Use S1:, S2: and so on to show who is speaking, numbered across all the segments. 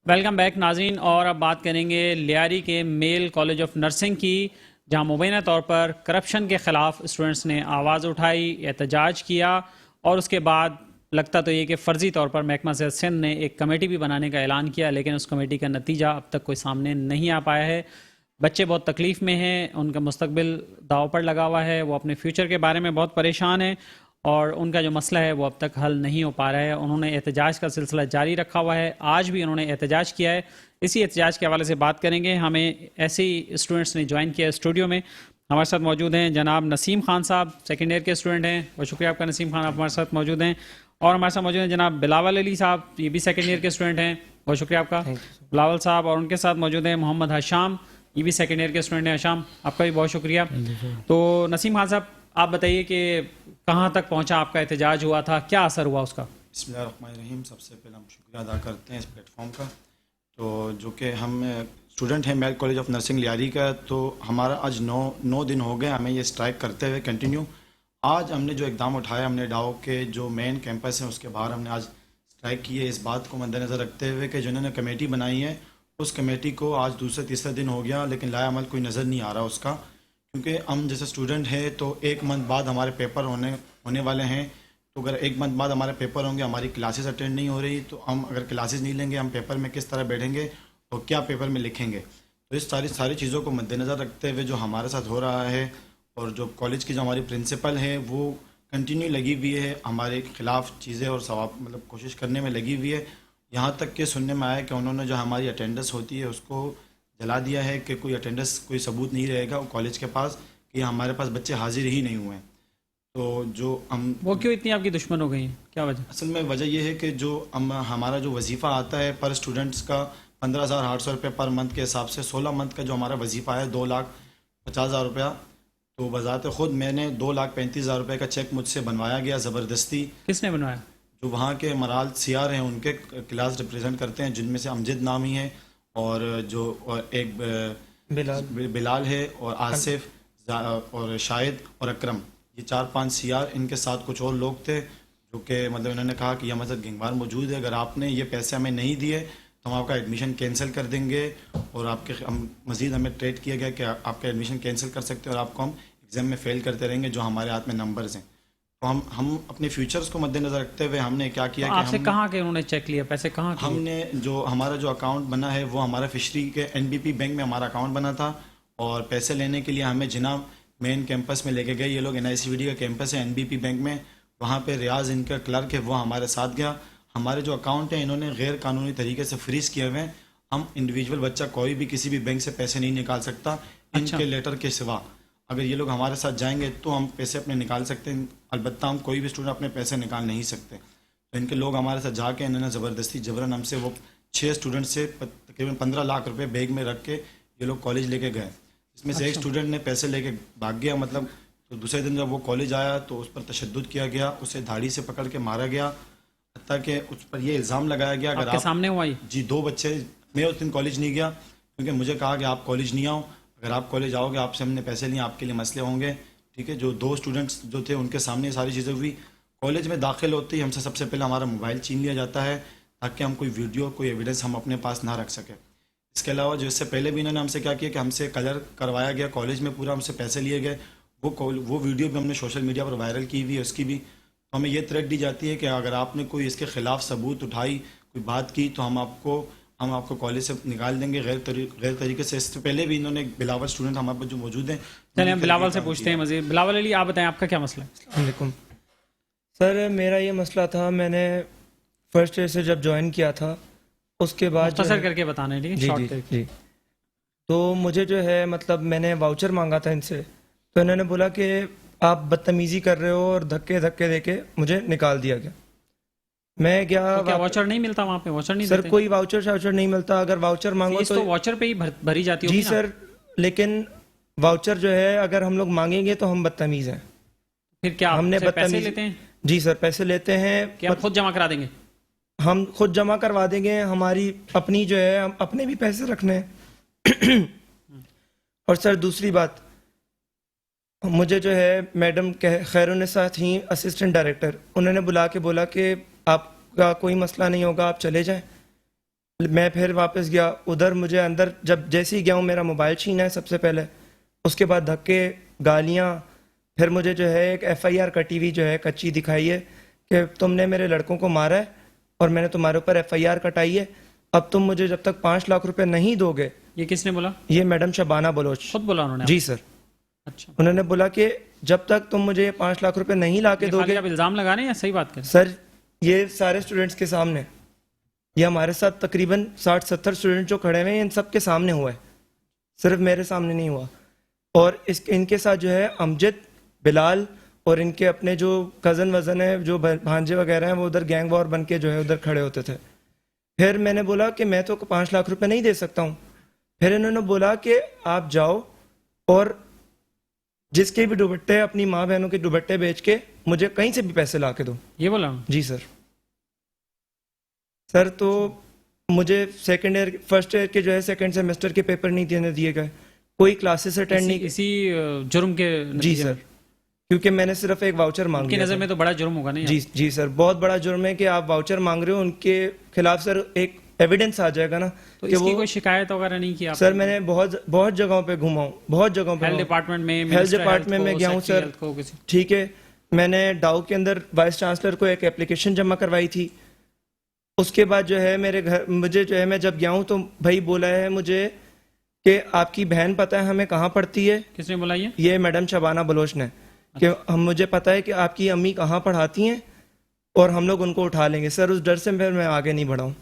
S1: Welcome back ناظرین، اور اب بات کریں گے لیاری کے میل کالج آف نرسنگ کی، جہاں مبینہ طور پر کرپشن کے خلاف اسٹوڈنٹس نے آواز اٹھائی، احتجاج کیا، اور اس کے بعد لگتا تو یہ کہ فرضی طور پر محکمہ صحت سندھ نے ایک کمیٹی بھی بنانے کا اعلان کیا، لیکن اس کمیٹی کا نتیجہ اب تک کوئی سامنے نہیں آ پایا ہے۔ بچے بہت تکلیف میں ہیں، ان کا مستقبل داؤ پر لگا ہوا ہے، وہ اپنے فیوچر کے بارے میں بہت پریشان ہیں، اور ان کا جو مسئلہ ہے وہ اب تک حل نہیں ہو پا رہا ہے۔ انہوں نے احتجاج کا سلسلہ جاری رکھا ہوا ہے، آج بھی انہوں نے احتجاج کیا ہے۔ اسی احتجاج کے حوالے سے بات کریں گے۔ ہمیں ایسے ہی اسٹوڈنٹس نے جوائن کیا اسٹوڈیو میں۔ ہمارے ساتھ موجود ہیں جناب نسیم خان صاحب، سیکنڈ ایئر کے اسٹوڈنٹ ہیں، بہت شکریہ آپ کا نسیم خان، آپ ہمارے ساتھ موجود ہیں۔ اور ہمارے ساتھ موجود ہیں جناب بلاول علی صاحب، یہ بھی سیکنڈ ایئر کے اسٹوڈنٹ ہیں، بہت شکریہ آپ کا بلاول صاحب۔ اور ان کے ساتھ موجود ہیں محمد حشام، یہ بھی سیکنڈ ایئر کے اسٹوڈنٹ ہیں، حشام آپ کا بھی بہت شکریہ۔ تو نسیم خان صاحب، آپ بتائیے کہ کہاں تک پہنچا آپ کا احتجاج ہوا تھا، کیا اثر ہوا اس کا؟
S2: بسم اللہ الرحمن الرحیم۔ سب سے پہلے ہم شکریہ ادا کرتے ہیں اس پلیٹ فارم کا، تو جو کہ ہم اسٹوڈنٹ ہیں میل کالج آف نرسنگ لیاری کا، تو ہمارا آج 9 دن ہو گئے ہمیں یہ اسٹرائک کرتے ہوئے کنٹینیو۔ آج ہم نے جو اقدام اٹھایا، ہم نے ڈاؤ کے جو مین کیمپس ہیں اس کے باہر ہم نے آج اسٹرائک کی ہے، اس بات کو مد نظر رکھتے ہوئے کہ جنہوں نے کمیٹی بنائی ہے اس کمیٹی کو آج دوسرے تیسرے دن ہو گیا لیکن لایا عمل کوئی نظر نہیں آ رہا اس کا، کیونکہ ہم جیسے اسٹوڈنٹ ہیں تو 1 منتھ بعد ہمارے پیپر ہونے والے ہیں، تو اگر 1 منتھ بعد ہمارے پیپر ہوں گے، ہماری کلاسز اٹینڈ نہیں ہو رہی، تو ہم اگر کلاسز نہیں لیں گے ہم پیپر میں کس طرح بیٹھیں گے اور کیا پیپر میں لکھیں گے؟ تو اس ساری چیزوں کو مد نظر رکھتے ہوئے جو ہمارے ساتھ ہو رہا ہے، اور جو کالج کی جو ہماری پرنسپل ہے وہ کنٹینیو لگی ہوئی ہے ہمارے خلاف چیزیں اور ثواب کوشش کرنے میں لگی ہوئی ہے، یہاں تک کہ سننے میں آیا کہ انہوں نے جو ہماری اٹینڈنس ہوتی ہے اس کو جلا دیا ہے کہ کوئی اٹینڈنس کوئی ثبوت نہیں رہے گا کالج کے پاس کہ ہمارے پاس بچے حاضر ہی نہیں ہوئے ہیں۔ تو جو ہم
S1: وہ کیوں اتنی آپ کی دشمن ہو گئی ہیں، کیا وجہ؟
S2: اصل میں وجہ یہ ہے کہ جو ہمارا جو وظیفہ آتا ہے پر اسٹوڈنٹس کا 15,800 روپے پر منتھ کے حساب سے، 16 منتھ کا جو ہمارا وظیفہ ہے 2,50,000 روپیہ، تو بذات خود میں نے 2,35,000 روپے کا چیک مجھ سے بنوایا گیا زبردستی۔
S1: کس نے بنوایا؟
S2: جو وہاں کے مرال سیار ہیں ان کے کلاس ریپرزینٹ کرتے ہیں، جن میں سے امجد نامی ہے اور جو ایک بلال ہے اور آصف اور شاہد اور اکرم، یہ 4-5 سیار، ان کے ساتھ کچھ اور لوگ تھے جو کہ انہوں نے کہا کہ یہ ہمارے ساتھ گینگوار موجود ہے، اگر آپ نے یہ پیسے ہمیں نہیں دیے تو ہم آپ کا ایڈمیشن کینسل کر دیں گے، اور مزید ہمیں ٹریٹ کیا گیا کہ آپ کا ایڈمیشن کینسل کر سکتے ہیں اور آپ کو ہم ایگزام میں فیل کرتے رہیں گے جو ہمارے ہاتھ میں نمبرز ہیں۔ تو ہم اپنے فیوچرز کو مد نظر رکھتے ہوئے ہم نے کیا کیا کہ
S1: آپ سے کہاں کے انہوں نے چیک لیا، پیسے کہاں کے؟
S2: ہم نے جو ہمارا جو اکاؤنٹ بنا ہے وہ ہمارا فشری کے NBP بینک میں ہمارا اکاؤنٹ بنا تھا، اور پیسے لینے کے لیے ہمیں جناب مین کیمپس میں لے کے گئے، یہ لوگ NICVD کا کیمپس ہے NBP بینک میں، وہاں پہ ریاض ان کا کلرک ہے وہ ہمارے ساتھ گیا۔ ہمارے جو اکاؤنٹ ہیں انہوں نے غیر قانونی طریقے سے فریز کیے ہوئے ہیں، ہم انڈیویجول بچہ کوئی بھی کسی بھی بینک سے پیسے نہیں نکال سکتا ان کے لیٹر کے سوا، اگر یہ لوگ ہمارے ساتھ جائیں گے تو ہم پیسے اپنے نکال سکتے ہیں، البتہ ہم کوئی بھی اسٹوڈنٹ اپنے پیسے نکال نہیں سکتے۔ تو ان کے لوگ ہمارے ساتھ جا کے انہوں نے زبردستی جبراً ہم سے وہ 6 اسٹوڈنٹ سے تقریباً 15 لاکھ روپے بیگ میں رکھ کے یہ لوگ کالج لے کے گئے، اس میں سے ایک اسٹوڈنٹ نے پیسے لے کے بھاگ گیا، تو دوسرے دن جب وہ کالج آیا تو اس پر تشدد کیا گیا، اسے دھاڑی سے پکڑ کے مارا گیا، حتیٰ کہ اس پر یہ الزام لگایا گیا اگر
S1: آپ کے سامنے ہوا؟
S2: جی 2 بچے، میں اس دن کالج نہیں گیا کیونکہ مجھے کہا کہ آپ کالج نہیں آؤ، اگر آپ کالج آؤ گے آپ سے ہم نے پیسے لیے آپ کے لیے مسئلے ہوں گے، ٹھیک ہے۔ جو 2 اسٹوڈنٹس جو تھے ان کے سامنے ساری چیزیں ہوئی، کالج میں داخل ہوتے ہی ہم سے سب سے پہلے ہمارا موبائل چھین لیا جاتا ہے تاکہ ہم کوئی ویڈیو کوئی ایویڈنس ہم اپنے پاس نہ رکھ سکیں۔ اس کے علاوہ جو اس سے پہلے بھی انہوں نے ہم سے کیا کیا کہ ہم سے کلر کروایا گیا کالج میں، پورا ہم سے پیسے لیے گئے، وہ ویڈیو بھی ہم نے سوشل میڈیا پر وائرل کی ہوئی ہے، اس کی بھی تو ہمیں یہ تھریٹ دی جاتی ہے کہ اگر آپ نے کوئی اس کے خلاف ثبوت اٹھائی، کوئی بات کی تو ہم آپ کو کالج سے نکال دیں گے غیر طریقے سے۔ اس سے پہلے بھی انہوں نے بلاول اسٹوڈنٹ ہمارے پاس جو موجود ہیں،
S1: چلیں ہم بلاول سے پوچھتے ہیں مزید۔ بلاول علی آپ بتائیں آپ کا کیا مسئلہ ہے؟
S3: السلام علیکم سر، میرا یہ مسئلہ تھا، میں نے فرسٹ ایئر سے جب جوائن کیا تھا اس کے بعد
S1: مختصر کر کے بتانا ہے، ٹھیک ہے؟
S3: جی تو مجھے جو ہے میں نے واؤچر مانگا تھا ان سے، تو انہوں نے بولا کہ آپ بدتمیزی کر رہے ہو، اور دھکے دے کے مجھے نکال دیا گیا۔ میں گیا،
S1: کیا واؤچر نہیں ملتا وہاں پہ؟ واؤچر نہیں
S3: سر
S1: دیتے؟
S3: کوئی واؤچر نہیں ملتا، اگر واؤچر مانگو
S1: تو واؤچر پہ ہی بھری جاتی ہوگی
S3: جی
S1: نا؟
S3: سر، لیکن واؤچر جو ہے اگر ہم لوگ مانگیں گے تو ہم بدتمیز ہیں۔
S1: پھر کیا
S3: ہم نے
S1: پیسے لیتے ہیں؟
S3: جی سر، پیسے لیتے ہیں
S1: کہ آپ خود جمع کرا دیں گے؟
S3: ہم خود جمع کروا دیں گے، ہماری اپنی جو ہے ہم اپنے بھی پیسے رکھنے ہیں۔ اور سر دوسری بات، مجھے جو ہے میڈم خیرالنساء تھیں اسسٹنٹ ڈائریکٹر، انہوں نے بلا کے بولا کہ آپ کا کوئی مسئلہ نہیں ہوگا، آپ چلے جائیں۔ میں پھر واپس گیا ادھر. مجھے اندر جب جیسے ہی گیا ہوں میرا موبائل چھینا ہے سب سے پہلے, اس کے بعد دھکے, گالیاں, پھر مجھے جو ہے ایک FIR کٹی ہوئی جو ہے کچی دکھائی ہے کہ تم نے میرے لڑکوں کو مارا ہے اور میں نے تمہارے اوپر FIR کٹائی ہے, اب تم مجھے جب تک 5 لاکھ روپے نہیں دو گے.
S1: یہ کس نے بولا؟
S3: یہ میڈم شبانہ بلوچ.
S1: خود بولا انہوں نے؟
S3: جی سر.
S1: اچھا,
S3: انہوں نے بولا کہ جب تک تم مجھے 5 لاکھ روپے نہیں لا کے دو
S1: خالی
S3: گے.
S1: آپ الزام لگا رہے ہیں یا صحیح بات کریں؟
S3: سر یہ سارے اسٹوڈنٹس کے سامنے, یہ ہمارے ساتھ تقریباً 60-70 اسٹوڈنٹ جو کھڑے ہوئے ہیں ان سب کے سامنے ہوا ہے, صرف میرے سامنے نہیں ہوا. اور ان کے ساتھ جو ہے امجد, بلال اور ان کے اپنے جو کزن وزن ہیں جو بھانجے وغیرہ ہیں وہ ادھر گینگ وار بن کے جو ہے ادھر کھڑے ہوتے تھے. پھر میں نے بولا کہ میں تو 5 لاکھ روپے نہیں دے سکتا ہوں. پھر انہوں نے بولا کہ آپ جاؤ اور جس کے بھی دوپٹے, اپنی ماں بہنوں کے دوپٹے بیچ کے مجھے کہیں سے بھی پیسے لا کے دو.
S1: یہ بولا؟
S3: جی سر. سر تو مجھے سیکنڈ ایئر, فرسٹ ایئر کے جو ہے سیکنڈ سیمسٹر کے پیپر نہیں دینے دیے گئے, کوئی کلاسز اٹینڈ نہیں.
S1: اسی جرم کے
S3: جی
S1: نتیجے
S3: سر,
S1: میں؟
S3: کیونکہ میں نے صرف ایک واؤچر
S1: ان
S3: مانگ
S1: کی
S3: لیا
S1: نظر
S3: تھا.
S1: میں تو بڑا جرم ہوگا نہیں؟
S3: جی جی سر, بہت بڑا جرم ہے کہ آپ واؤچر مانگ رہے ہو. ان کے خلاف سر ایک ایویڈنس آ جائے گا نا
S1: تو
S3: کہ
S1: اس کی
S3: وہ.
S1: کوئی شکایت وغیرہ نہیں کی آپ؟
S3: سر میں نے بہت جگہوں پہ گھوما ہوں, بہت جگہوں پہ.
S1: ہیلتھ ڈپارٹمنٹ میں؟
S3: ہیلتھ ڈپارٹمنٹ میں گیا ہوں سر. ٹھیک ہے, میں نے ڈاؤ کے اندر وائس چانسلر کو ایک اپلیکیشن جمع کروائی تھی. اس کے بعد جو ہے میرے گھر, مجھے جو ہے میں جب گیا ہوں تو بھائی بولا ہے مجھے کہ آپ کی بہن پتہ ہے ہمیں کہاں پڑھتی ہے.
S1: کس نے بولا
S3: یہ میڈم شبانہ بلوچ نے, کہ ہم مجھے پتہ ہے کہ آپ کی امی کہاں پڑھاتی ہیں اور ہم لوگ ان کو اٹھا لیں گے. سر اس ڈر سے پھر میں آگے نہیں بڑھا ہوں.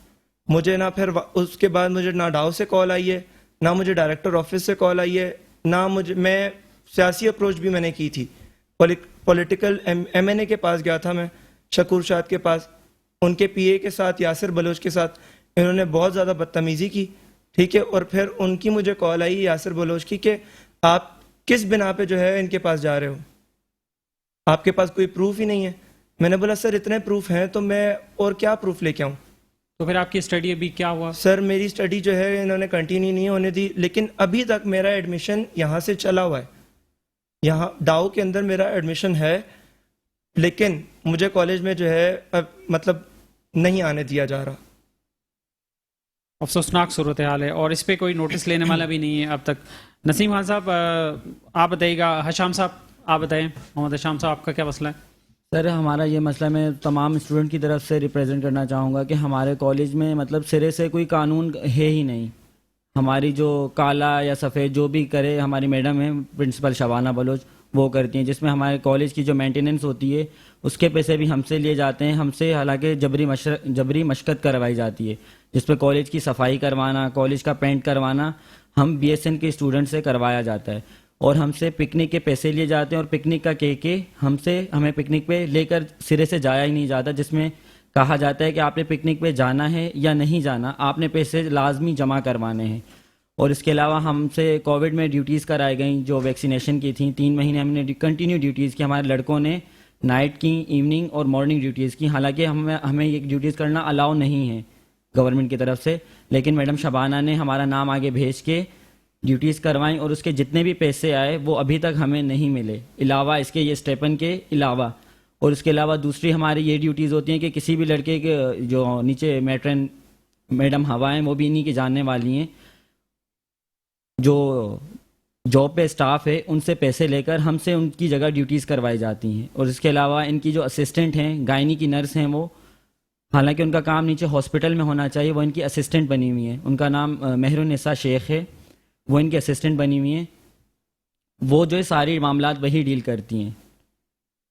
S3: مجھے نہ پھر اس کے بعد مجھے نہ ڈاؤ سے کال آئی ہے, نہ مجھے ڈائریکٹر آفس سے کال آئی ہے, نہ میں سیاسی اپروچ بھی میں نے کی تھی. پولیٹیکل MNA کے پاس گیا تھا میں, شکور شاد کے پاس, ان کے PA کے ساتھ, یاسر بلوچ کے ساتھ انہوں نے بہت زیادہ بدتمیزی کی. ٹھیک ہے, اور پھر ان کی مجھے کال آئی یاسر بلوچ کی کہ آپ کس بنا پہ جو ہے ان کے پاس جا رہے ہو, آپ کے پاس کوئی پروف ہی نہیں ہے. میں نے بولا سر اتنے پروف ہیں تو میں اور کیا پروف لے کے آؤں.
S1: تو پھر آپ کی اسٹڈی ابھی کیا ہوا؟
S3: سر میری اسٹڈی جو ہے انہوں نے کنٹینیو نہیں ہونے دی, لیکن ابھی تک میرا ایڈمیشن یہاں سے چلا ہوا ہے. یہاں ڈاؤ کے اندر میرا ایڈمیشن ہے, لیکن مجھے کالج میں جو ہے مطلب نہیں آنے دیا جا رہا.
S1: افسوسناک صورتحال ہے, اور اس پہ کوئی نوٹس لینے والا بھی نہیں ہے اب تک. نسیم خان صاحب آپ بتائیے گا. حشام صاحب آپ بتائیں. محمد حشام صاحب آپ کا کیا مسئلہ ہے؟
S4: سر ہمارا یہ مسئلہ میں تمام اسٹوڈنٹ کی طرف سے ریپریزنٹ کرنا چاہوں گا کہ ہمارے کالج میں مطلب سرے سے کوئی قانون ہے ہی نہیں. ہماری جو کالا یا سفید جو بھی کرے ہماری میڈم ہیں پرنسپل شبانہ بلوچ, وہ کرتی ہیں, جس میں ہمارے کالج کی جو مینٹیننس ہوتی ہے اس کے پیسے بھی ہم سے لیے جاتے ہیں. ہم سے حالانکہ جبری مشقت کروائی جاتی ہے, جس پہ کالج کی صفائی کروانا, کالج کا پینٹ کروانا ہم BSN کے اسٹوڈنٹ سے کروایا جاتا ہے. اور ہم سے پکنک کے پیسے لیے جاتے ہیں, اور پکنک کا کہہ کے ہمیں پکنک پہ لے کر سرے سے جایا ہی نہیں جاتا, جس میں کہا جاتا ہے کہ آپ نے پکنک پہ جانا ہے یا نہیں جانا, آپ نے پیسے لازمی جمع کروانے ہیں. اور اس کے علاوہ ہم سے کووڈ میں ڈیوٹیز کرائی گئیں جو ویکسینیشن کی تھیں. 3 مہینے ہم نے کنٹینیو ڈیوٹیز کی. ہمارے لڑکوں نے نائٹ کی, ایوننگ اور مارننگ ڈیوٹیز کی. حالانکہ ہمیں یہ ڈیوٹیز کرنا الاؤ نہیں ہے گورنمنٹ کی طرف سے, لیکن میڈم شبانہ نے ہمارا نام آگے بھیج کے ڈیوٹیز کروائیں, اور اس کے جتنے بھی پیسے آئے وہ ابھی تک ہمیں نہیں ملے, علاوہ اس کے یہ اسٹیپن کے علاوہ. اور اس کے علاوہ دوسری ہماری یہ ڈیوٹیز ہوتی ہیں کہ کسی بھی لڑکے کے جو نیچے میٹرن میڈم ہوا ہیں وہ بھی انہی کی جاننے والی ہیں, جو جاب پہ اسٹاف ہے ان سے پیسے لے کر ہم سے ان کی جگہ ڈیوٹیز کروائی جاتی ہیں. اور اس کے علاوہ ان کی جو اسسٹنٹ ہیں, گائنی کی نرس ہیں, وہ حالانکہ ان کا کام نیچے ہاسپٹل میں ہونا چاہیے, وہ ان کی اسسٹنٹ بنی ہوئی ہیں. ان کا نام مہر النساء شیخ ہے, وہ ان کی اسسٹنٹ بنی ہوئی ہیں. وہ جو ہے ساری معاملات وہی ڈیل کرتی ہیں,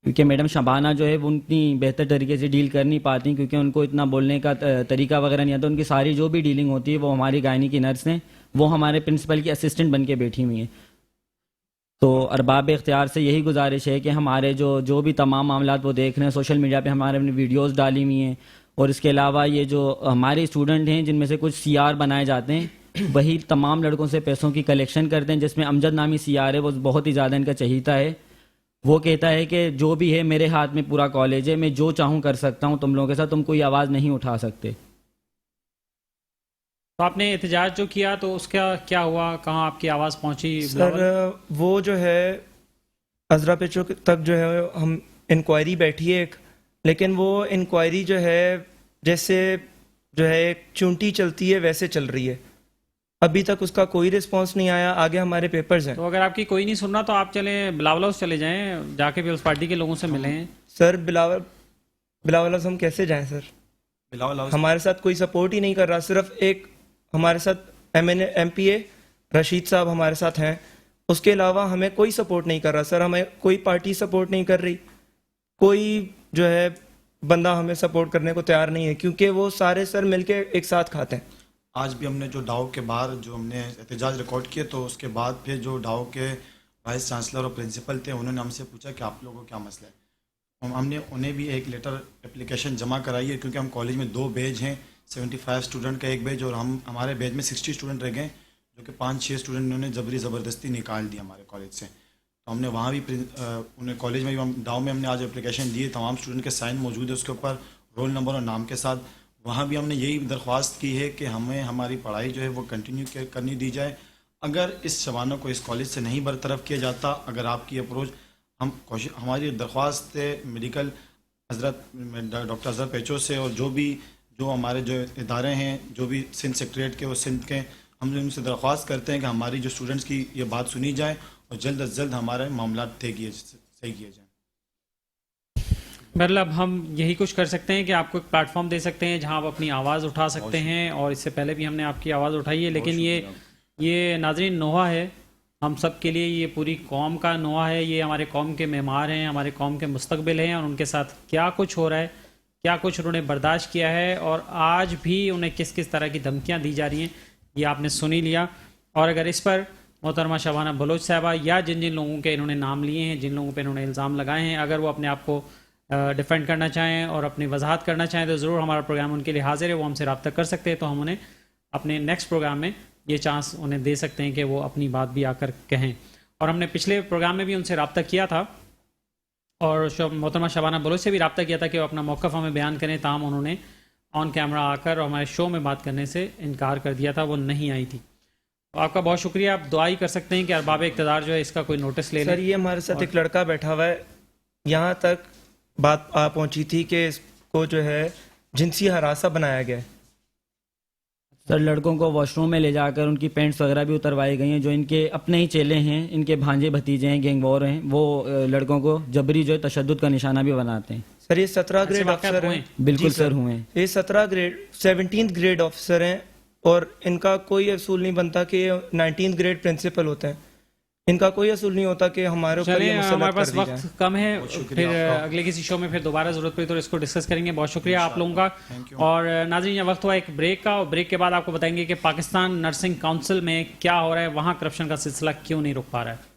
S4: کیونکہ میڈم شبانہ جو ہے وہ اتنی بہتر طریقے سے ڈیل کر نہیں پاتی, کیونکہ ان کو اتنا بولنے کا طریقہ وغیرہ نہیں آتا. ان کی ساری جو بھی ڈیلنگ ہوتی ہے وہ ہماری گائنی کی نرس ہیں, وہ ہمارے پرنسپل کی اسسٹنٹ بن کے بیٹھی ہوئی ہیں. تو ارباب اختیار سے یہی گزارش ہے کہ ہمارے جو بھی تمام معاملات وہ دیکھ رہے ہیں, سوشل میڈیا پہ ہمارے اپنے ویڈیوز ڈالی ہوئی ہیں. اور اس کے علاوہ یہ جو ہمارے اسٹوڈنٹ ہیں جن میں سے کچھ CR بنائے جاتے ہیں, وہی تمام لڑکوں سے پیسوں کی کلیکشن کرتے ہیں, جس میں امجد نامی CR ہے, وہ بہت ہی زیادہ ان کا چہیتا ہے. وہ کہتا ہے کہ جو بھی ہے میرے ہاتھ میں پورا کالج ہے, میں جو چاہوں کر سکتا ہوں, تم لوگوں کے ساتھ تم کوئی آواز نہیں اٹھا سکتے.
S1: تو آپ نے احتجاج جو کیا تو اس کا کیا ہوا, کہاں آپ کی آواز پہنچی؟
S3: سر وہ جو ہے عذرا پیچو تک جو ہے ہم انکوائری بیٹھی ہے ایک, لیکن وہ انکوائری جو ہے جیسے جو ہے ایک چونٹی چلتی ہے ویسے چل رہی ہے. ابھی تک اس کا کوئی رسپانس نہیں آیا. آگے ہمارے پیپرز ہیں.
S1: تو اگر آپ کی کوئی نہیں سن رہا تو آپ چلیں بلاول ہاؤس چلے جائیں, جا کے پیپلز پارٹی کے لوگوں سے ملیں.
S3: سر بلاول ہاؤس ہم کیسے جائیں سر؟
S2: بلاول ہاؤس
S3: ہمارے ساتھ کوئی سپورٹ ہی نہیں کر رہا. صرف ایک ہمارے ساتھ ایم پی اے رشید صاحب ہمارے ساتھ ہیں, اس کے علاوہ ہمیں کوئی سپورٹ نہیں کر رہا سر. ہمیں کوئی پارٹی سپورٹ نہیں کر رہی, کوئی جو ہے بندہ ہمیں سپورٹ کرنے کو تیار نہیں ہے, کیونکہ وہ سارے سر مل کے ایک ساتھ کھاتے ہیں.
S2: آج بھی ہم نے جو ڈاؤ کے باہر جو ہم نے احتجاج ریکارڈ کیے, تو اس کے بعد پھر جو ڈاؤ کے وائس چانسلر اور پرنسپل تھے انہوں نے ہم سے پوچھا کہ آپ لوگوں کو کیا مسئلہ ہے. ہم نے انہیں بھی ایک لیٹر اپلیکیشن جمع کرائی ہے, کیونکہ ہم کالج میں 2 بیچ ہیں, 75 اسٹوڈنٹ کا ایک بیچ, اور ہمارے بیچ میں 60 اسٹوڈنٹ رہ گئے, جو کہ 5-6 اسٹوڈنٹ انہوں نے جبری زبردستی نکال دی ہمارے کالج سے. تو ہم نے وہاں بھی انہیں کالج میں بھی ڈاؤ میں ہم نے آج اپلیکیشن دی ہے, تمام اسٹوڈنٹ کے سائن موجود ہے اس کے اوپر, رول نمبر اور نام کے ساتھ. وہاں بھی ہم نے یہی درخواست کی ہے کہ ہمیں ہماری پڑھائی جو ہے وہ کنٹینیو کرنی دی جائے. اگر اس شبانہ کو اس کالج سے نہیں برطرف کیا جاتا, اگر آپ کی اپروچ ہماری درخواست ہے میڈیکل حضرت ڈاکٹر اظہر پیچو سے, اور جو ہمارے جو ادارے ہیں, جو بھی سندھ سیکریٹریٹ کے اور سندھ کے, ہم ان سے درخواست کرتے ہیں کہ ہماری جو اسٹوڈنٹس کی یہ بات سنی جائے اور جلد از جلد ہمارے معاملات صحیح کیے جائیں.
S1: مطلب ہم یہی کچھ کر سکتے ہیں کہ آپ کو ایک پلیٹ فارم دے سکتے ہیں جہاں آپ اپنی آواز اٹھا سکتے ہیں, اور اس سے پہلے بھی ہم نے آپ کی آواز اٹھائی ہے, لیکن یہ ناظرین نوحہ ہے ہم سب کے لیے, یہ پوری قوم کا نوحہ ہے. یہ ہمارے قوم کے معمار ہیں, ہمارے قوم کے مستقبل ہیں, اور ان کے ساتھ کیا کچھ ہو رہا ہے, کیا کچھ انہوں نے برداشت کیا ہے, اور آج بھی انہیں کس کس طرح کی دھمکیاں دی جا رہی ہیں, یہ آپ نے سن ہی لیا. اور اگر اس پر محترمہ شبانہ بلوچ صاحبہ یا جن لوگوں کے انہوں نے نام لیے ہیں, جن لوگوں پہ انہوں نے الزام لگائے ہیں, اگر وہ اپنے آپ کو ڈیفینڈ کرنا چاہیں اور اپنی وضاحت کرنا چاہیں تو ضرور ہمارا پروگرام ان کے لیے حاضر ہے. وہ ہم سے رابطہ کر سکتے ہیں, تو ہم انہیں اپنے نیکسٹ پروگرام میں یہ چانس انہیں دے سکتے ہیں کہ وہ اپنی بات بھی آ کر کہیں. اور ہم نے پچھلے پروگرام میں بھی ان سے رابطہ کیا تھا, اور محترمہ شبانہ بلوچ سے بھی رابطہ کیا تھا کہ وہ اپنا موقف ہمیں بیان کریں, تاہم انہوں نے آن کیمرہ آ کر اور ہمارے شو میں بات کرنے سے انکار کر دیا تھا, وہ نہیں آئی تھی. آپ کا بہت شکریہ. آپ دعا ہی کر سکتے ہیں کہ ارباب اقتدار جو ہے اس کا کوئی نوٹس لے لیں.
S3: سر یہ ہمارے ساتھ ایک لڑکا بیٹھا ہوا ہے, یہاں تک بات آ پہنچی تھی کہ اس کو جو ہے جنسی ہراساں بنایا گیا ہے.
S4: سر لڑکوں کو واش روم میں لے جا کر ان کی پینٹس وغیرہ بھی اتروائی گئی ہیں. جو ان کے اپنے ہی چیلے ہیں, ان کے بھانجے بھتیجے ہیں, گینگ وار ہیں, وہ لڑکوں کو جبری جو ہے تشدد کا نشانہ بھی بناتے ہیں.
S3: سر یہ 17 گریڈ آفیسر ہیں.
S4: بالکل سر ہوئے ہیں.
S3: یہ 17th گریڈ آفیسر ہیں, اور ان کا کوئی اصول نہیں بنتا کہ یہ 19th گریڈ پرنسپل ہوتے ہیں. ان کا کوئی اصول نہیں ہوتا کہ ہمارے اوپر یہ مسلط
S1: ہمارے
S3: کر
S1: پاس
S3: دی جائے.
S1: وقت کم ہے, پھر اگلے کسی شو میں پھر دوبارہ ضرورت پڑی تو اس کو ڈسکس کریں گے. بہت شکریہ آپ لوگوں کا. اور ناظرین یہ وقت ہوا ایک بریک کا, اور بریک کے بعد آپ کو بتائیں گے کہ پاکستان نرسنگ کونسل میں کیا ہو رہا ہے, وہاں کرپشن کا سلسلہ کیوں نہیں رک پا رہا ہے.